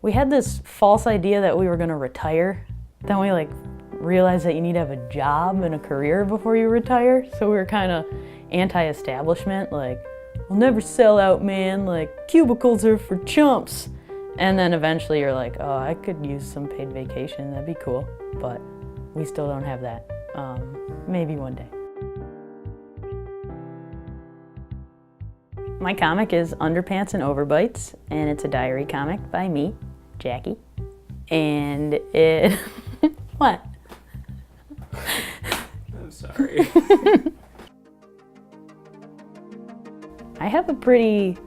We had this false idea that we were gonna retire. Then we realized that you need to have a job and a career before you retire. So we were kind of anti-establishment, like, we'll never sell out, man, like cubicles are for chumps. And then eventually you're like, oh, I could use some paid vacation, that'd be cool. But we still don't have that. Maybe one day. My comic is Underpants and Overbites, and it's a diary comic by me, Jackie. And it, what? I'm sorry. I have a pretty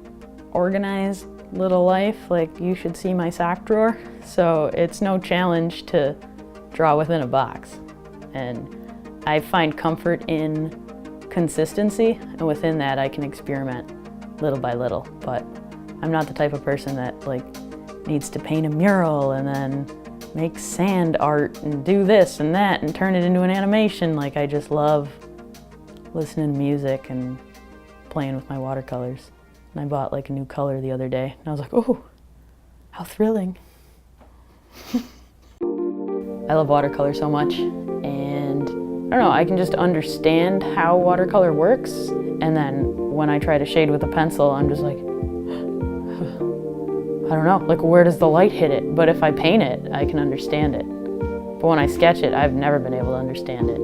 organized little life. Like, you should see my sock drawer. So it's no challenge to draw within a box. And I find comfort in consistency, and within that I can experiment little by little. But I'm not the type of person that needs to paint a mural and then make sand art and do this and that and turn it into an animation. Like, I just love listening to music and playing with my watercolors. And I bought a new color the other day and I was like, oh, how thrilling. I love watercolor so much, and I don't know, I can just understand how watercolor works, and then when I try to shade with a pencil, I'm just like, I don't know, where does the light hit it? But if I paint it, I can understand it. But when I sketch it, I've never been able to understand it.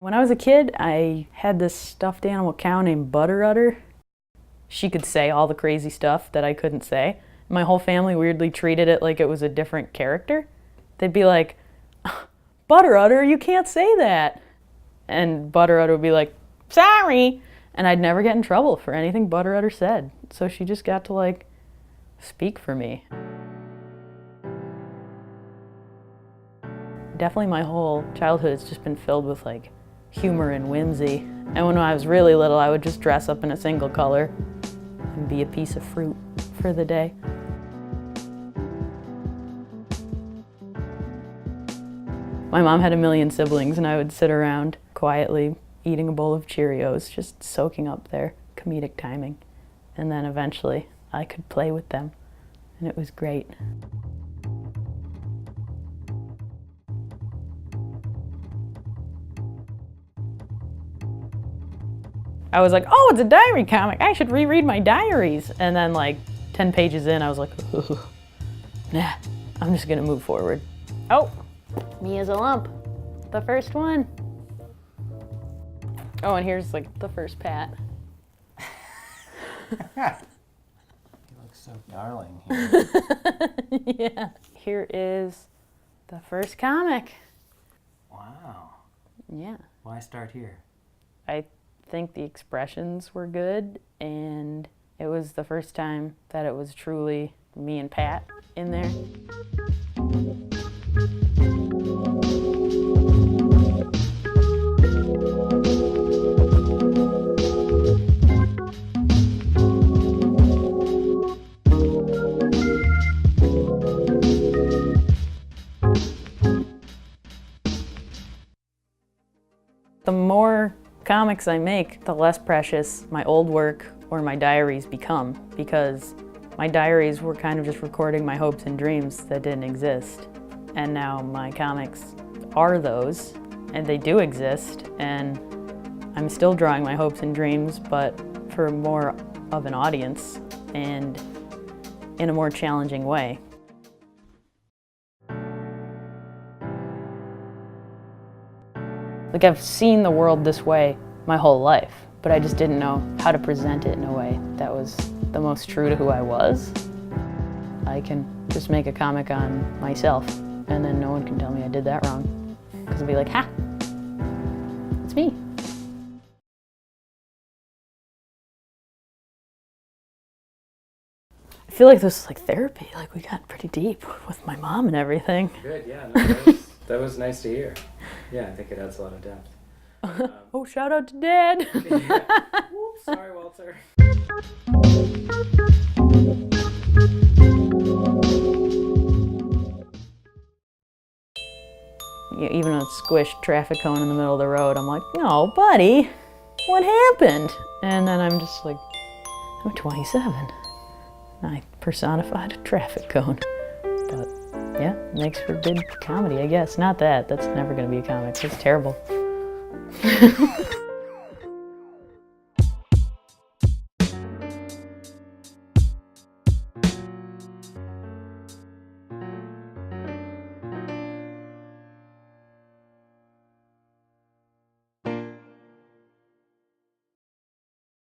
When I was a kid, I had this stuffed animal cow named Butter Udder. She could say all the crazy stuff that I couldn't say. My whole family weirdly treated it like it was a different character. They'd be like, Butter Udder, you can't say that. And Butter Udder would be like, sorry. And I'd never get in trouble for anything Butter Udder said. So she just got to speak for me. Definitely my whole childhood has just been filled with humor and whimsy. And when I was really little, I would just dress up in a single color and be a piece of fruit for the day. My mom had a million siblings, and I would sit around quietly eating a bowl of Cheerios, just soaking up their comedic timing. And then eventually I could play with them, and it was great. I was like, oh, it's a diary comic. I should reread my diaries. And then 10 pages in, I was like, ooh, nah, I'm just gonna move forward. Oh, me as a lump, the first one. Oh, and here's the first pat. You look so darling here. Yeah, here is the first comic. Wow. Yeah. Why start here? I think the expressions were good, and it was the first time that it was truly me and Pat in there. The more comics I make, the less precious my old work or my diaries become, because my diaries were kind of just recording my hopes and dreams that didn't exist. And now my comics are those, and they do exist, and I'm still drawing my hopes and dreams, but for more of an audience and in a more challenging way. I've seen the world this way my whole life, but I just didn't know how to present it in a way that was the most true to who I was. I can just make a comic on myself, and then no one can tell me I did that wrong. Because I'll be like, ha, it's me. I feel like this is therapy. We got pretty deep with my mom and everything. Good, yeah, no, that was nice to hear. Yeah, I think it adds a lot of depth. Oh, shout out to Dad. Yeah. Whoops, sorry, Walter. Even a squished traffic cone in the middle of the road, I'm like, no, buddy, what happened? And then I'm just like, I'm 27. I personified a traffic cone. But yeah, makes for good comedy, I guess. Not that, that's never gonna be a comic, it's terrible.